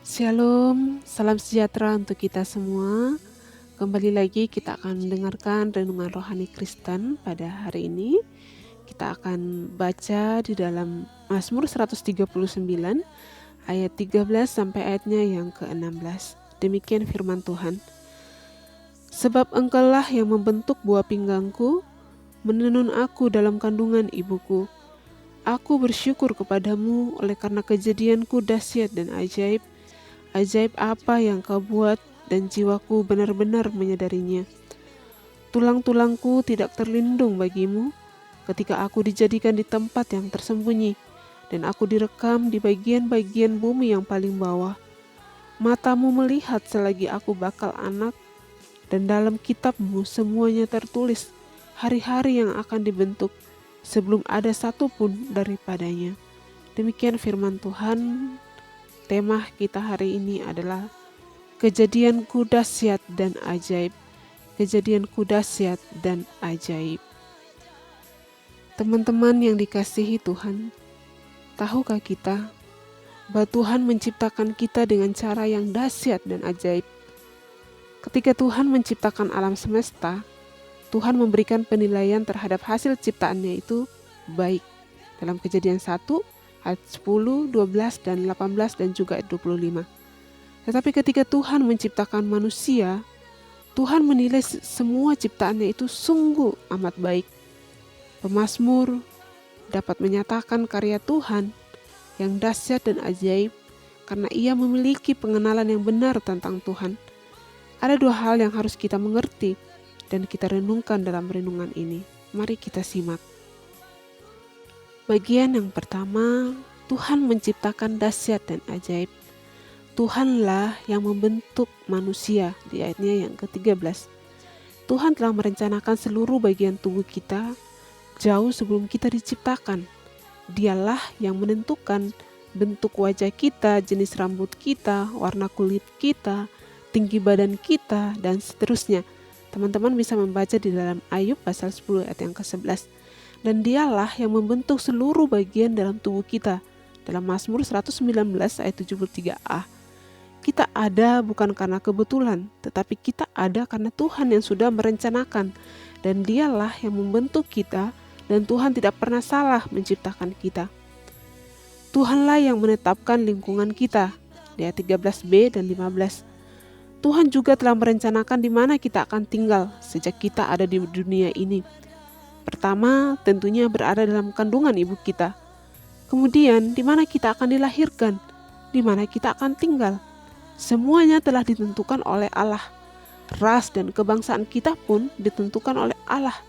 Shalom, salam sejahtera untuk kita semua. Kembali lagi kita akan mendengarkan renungan rohani Kristen pada hari ini. Kita akan baca di dalam Mazmur 139 ayat 13 sampai ayatnya yang ke-16. Demikian firman Tuhan. Sebab Engkaulah yang membentuk buah pinggangku, menenun aku dalam kandungan ibuku. Aku bersyukur kepadamu oleh karena kejadianku dahsyat dan ajaib. Ajaib apa yang kau buat dan jiwaku benar-benar menyadarinya. Tulang-tulangku tidak terlindung bagimu ketika aku dijadikan di tempat yang tersembunyi dan aku direkam di bagian-bagian bumi yang paling bawah. Matamu melihat selagi aku bakal anak, dan dalam kitabmu semuanya tertulis hari-hari yang akan dibentuk sebelum ada satu pun daripadanya. Demikian firman Tuhan. Tema kita hari ini adalah kejadianku dahsyat dan ajaib. Kejadianku dahsyat dan ajaib. Teman-teman yang dikasihi Tuhan, tahukah kita bahwa Tuhan menciptakan kita dengan cara yang dahsyat dan ajaib? Ketika Tuhan menciptakan alam semesta, Tuhan memberikan penilaian terhadap hasil ciptaannya itu baik. Dalam Kejadian 1 ayat 10, 12, dan 18, dan juga ayat 25. Tetapi ketika Tuhan menciptakan manusia, Tuhan menilai semua ciptaannya itu sungguh amat baik. Pemazmur dapat menyatakan karya Tuhan yang dahsyat dan ajaib karena ia memiliki pengenalan yang benar tentang Tuhan. Ada dua hal yang harus kita mengerti dan kita renungkan dalam renungan ini. Mari kita simak. Bagian yang pertama, Tuhan menciptakan dahsyat dan ajaib. Tuhanlah yang membentuk manusia di ayatnya yang ke-13. Tuhan telah merencanakan seluruh bagian tubuh kita jauh sebelum kita diciptakan. Dialah yang menentukan bentuk wajah kita, jenis rambut kita, warna kulit kita, tinggi badan kita, dan seterusnya. Teman-teman bisa membaca di dalam Ayub pasal 10 ayat yang ke-11. Dan dialah yang membentuk seluruh bagian dalam tubuh kita. Dalam Mazmur 119 ayat 73a. Kita ada bukan karena kebetulan, tetapi kita ada karena Tuhan yang sudah merencanakan. Dan dialah yang membentuk kita, dan Tuhan tidak pernah salah menciptakan kita. Tuhanlah yang menetapkan lingkungan kita. Di ayat 13b dan 15. Tuhan juga telah merencanakan di mana kita akan tinggal sejak kita ada di dunia ini. Pertama, tentunya berada dalam kandungan ibu kita. Kemudian, di mana kita akan dilahirkan, di mana kita akan tinggal. Semuanya telah ditentukan oleh Allah. Ras dan kebangsaan kita pun ditentukan oleh Allah.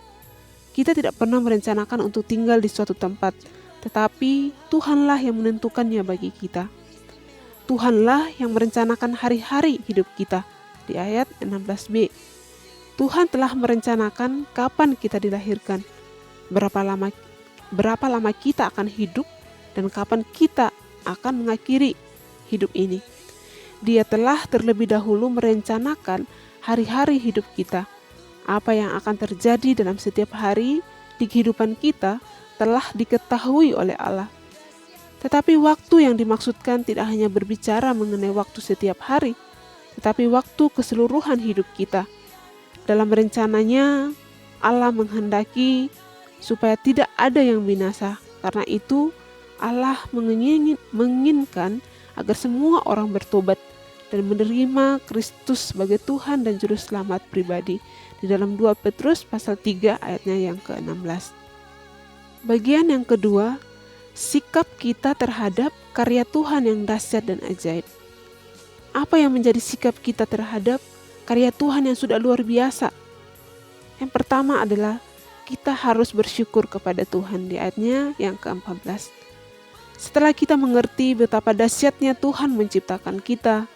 Kita tidak pernah merencanakan untuk tinggal di suatu tempat, tetapi Tuhanlah yang menentukannya bagi kita. Tuhanlah yang merencanakan hari-hari hidup kita. Di ayat 16b. Tuhan telah merencanakan kapan kita dilahirkan, berapa lama kita akan hidup, dan kapan kita akan mengakhiri hidup ini. Dia telah terlebih dahulu merencanakan hari-hari hidup kita. Apa yang akan terjadi dalam setiap hari di kehidupan kita telah diketahui oleh Allah. Tetapi waktu yang dimaksudkan tidak hanya berbicara mengenai waktu setiap hari, tetapi waktu keseluruhan hidup kita. Dalam rencananya, Allah menghendaki supaya tidak ada yang binasa. Karena itu, Allah menginginkan agar semua orang bertobat dan menerima Kristus sebagai Tuhan dan Juru Selamat pribadi. Di dalam 2 Petrus pasal 3 ayatnya yang ke-16. Bagian yang kedua, sikap kita terhadap karya Tuhan yang dahsyat dan ajaib. Apa yang menjadi sikap kita terhadap karya Tuhan yang sudah luar biasa? Yang pertama adalah kita harus bersyukur kepada Tuhan di ayatnya yang ke-14. Setelah kita mengerti betapa dahsyatnya Tuhan menciptakan kita,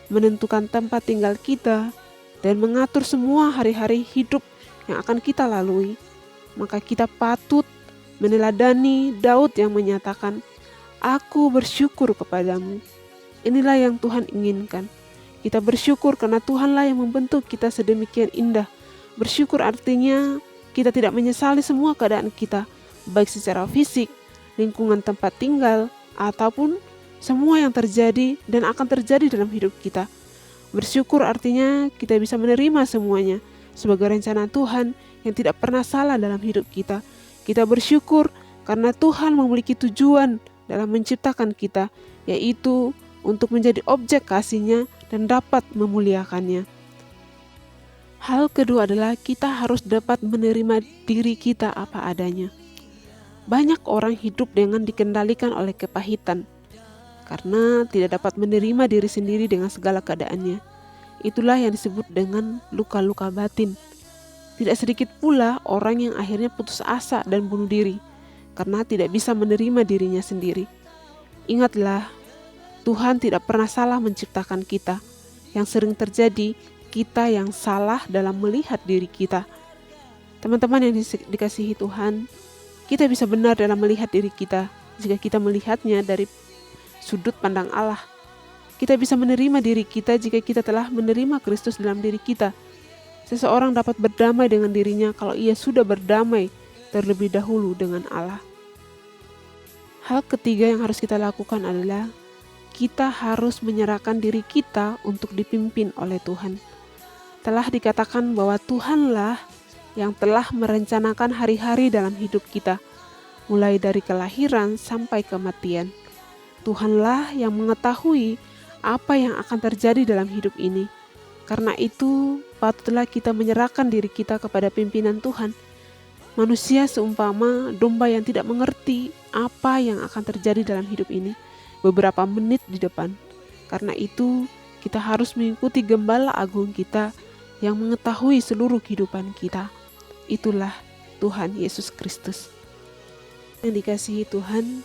menentukan tempat tinggal kita, dan mengatur semua hari-hari hidup yang akan kita lalui, maka kita patut meneladani Daud yang menyatakan, "Aku bersyukur kepadamu." Inilah yang Tuhan inginkan. Kita bersyukur karena Tuhanlah yang membentuk kita sedemikian indah. Bersyukur artinya kita tidak menyesali semua keadaan kita, baik secara fisik, lingkungan tempat tinggal, ataupun semua yang terjadi dan akan terjadi dalam hidup kita. Bersyukur artinya kita bisa menerima semuanya sebagai rencana Tuhan yang tidak pernah salah dalam hidup kita. Kita bersyukur karena Tuhan memiliki tujuan dalam menciptakan kita, yaitu untuk menjadi objek kasih-Nya dan dapat memuliakannya. Hal kedua adalah kita harus dapat menerima diri kita apa adanya. Banyak orang hidup dengan dikendalikan oleh kepahitan, karena tidak dapat menerima diri sendiri dengan segala keadaannya. Itulah yang disebut dengan luka-luka batin. Tidak sedikit pula orang yang akhirnya putus asa dan bunuh diri, karena tidak bisa menerima dirinya sendiri. Ingatlah, Tuhan tidak pernah salah menciptakan kita. Yang sering terjadi, kita yang salah dalam melihat diri kita. Teman-teman yang dikasihi Tuhan, kita bisa benar dalam melihat diri kita jika kita melihatnya dari sudut pandang Allah. Kita bisa menerima diri kita jika kita telah menerima Kristus dalam diri kita. Seseorang dapat berdamai dengan dirinya kalau ia sudah berdamai terlebih dahulu dengan Allah. Hal ketiga yang harus kita lakukan adalah kita harus menyerahkan diri kita untuk dipimpin oleh Tuhan. Telah dikatakan bahwa Tuhanlah yang telah merencanakan hari-hari dalam hidup kita, mulai dari kelahiran sampai kematian. Tuhanlah yang mengetahui apa yang akan terjadi dalam hidup ini. Karena itu, patutlah kita menyerahkan diri kita kepada pimpinan Tuhan. Manusia seumpama domba yang tidak mengerti apa yang akan terjadi dalam hidup ini beberapa menit di depan. Karena itu, kita harus mengikuti gembala agung kita yang mengetahui seluruh kehidupan kita. Itulah Tuhan Yesus Kristus. Yang dikasihi Tuhan,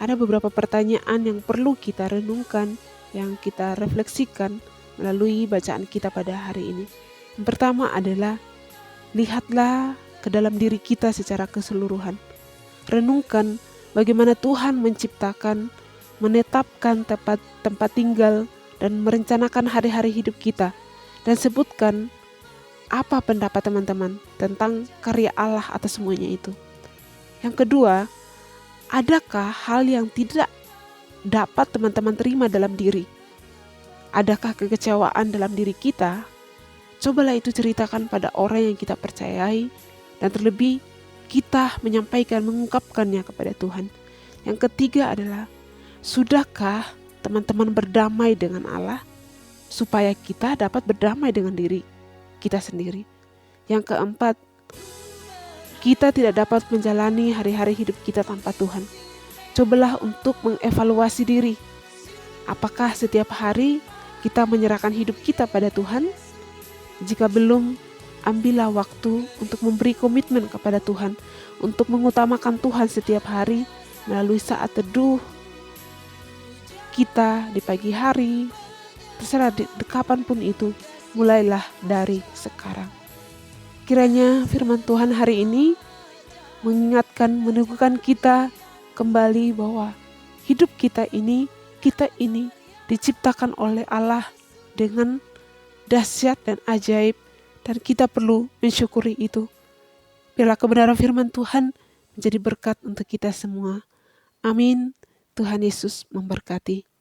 ada beberapa pertanyaan yang perlu kita renungkan, yang kita refleksikan melalui bacaan kita pada hari ini. Yang pertama adalah, lihatlah ke dalam diri kita secara keseluruhan. Renungkan bagaimana Tuhan menciptakan, menetapkan tempat tinggal, dan merencanakan hari-hari hidup kita. Dan sebutkan apa pendapat teman-teman tentang karya Allah atas semuanya itu. Yang kedua, adakah hal yang tidak dapat teman-teman terima dalam diri? Adakah kekecewaan dalam diri kita? Cobalah itu ceritakan pada orang yang kita percayai, dan terlebih kita menyampaikan, mengungkapkannya kepada Tuhan. Yang ketiga adalah, sudahkah teman-teman berdamai dengan Allah supaya kita dapat berdamai dengan diri kita sendiri? Yang keempat, kita tidak dapat menjalani hari-hari hidup kita tanpa Tuhan. Cobalah untuk mengevaluasi diri. Apakah setiap hari kita menyerahkan hidup kita pada Tuhan? Jika belum, ambillah waktu untuk memberi komitmen kepada Tuhan, untuk mengutamakan Tuhan setiap hari melalui saat teduh kita di pagi hari, terserah di kapanpun itu, mulailah dari sekarang. Kiranya firman Tuhan hari ini mengingatkan, meneguhkan kita kembali bahwa hidup kita ini diciptakan oleh Allah dengan dahsyat dan ajaib, dan kita perlu mensyukuri itu. Biarlah kebenaran firman Tuhan menjadi berkat untuk kita semua. Amin. Tuhan Yesus memberkati.